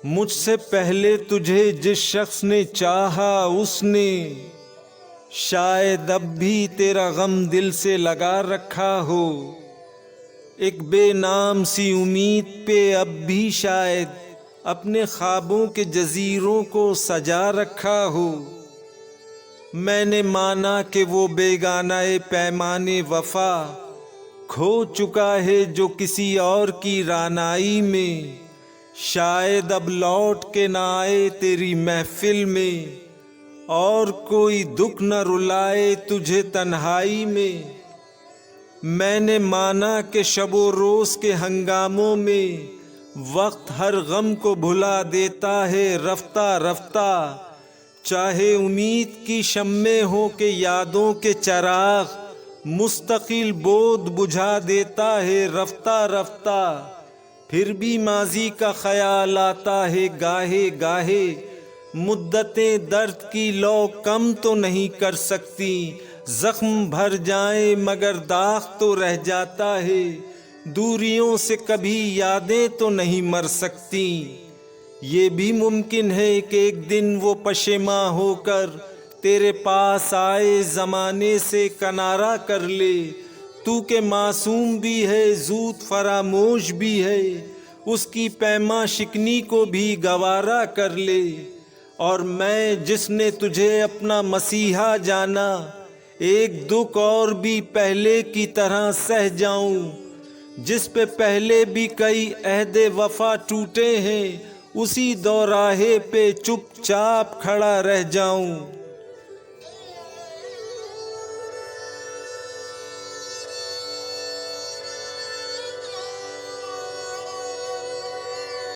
مجھ سے پہلے تجھے جس شخص نے چاہا اس نے شاید اب بھی تیرا غم دل سے لگا رکھا ہو، ایک بے نام سی امید پہ اب بھی شاید اپنے خوابوں کے جزیروں کو سجا رکھا ہو۔ میں نے مانا کہ وہ بیگانہ پیمانے وفا کھو چکا ہے جو کسی اور کی رعنائی میں، شاید اب لوٹ کے نہ آئے تیری محفل میں، اور کوئی دکھ نہ رلائے تجھے تنہائی میں۔ میں نے مانا کہ شب و روز کے ہنگاموں میں وقت ہر غم کو بھلا دیتا ہے رفتہ رفتہ، چاہے امید کی شمع ہو کہ یادوں کے چراغ مستقل بود بجھا دیتا ہے رفتہ رفتہ، پھر بھی ماضی کا خیال آتا ہے گاہے گاہے، مدتیں درد کی لو کم تو نہیں کر سکتی، زخم بھر جائیں مگر داغ تو رہ جاتا ہے، دوریوں سے کبھی یادیں تو نہیں مر سکتی۔ یہ بھی ممکن ہے کہ ایک دن وہ پشیماں ہو کر تیرے پاس آئے، زمانے سے کنارہ کر لے، تو کہ معصوم بھی ہے زود فراموش بھی ہے، اس کی پیما شکنی کو بھی گوارا کر لے، اور میں جس نے تجھے اپنا مسیحا جانا ایک دکھ اور بھی پہلے کی طرح سہ جاؤں، جس پہ پہلے بھی کئی عہد وفا ٹوٹے ہیں، اسی دوراہے پہ چپ چاپ کھڑا رہ جاؤں۔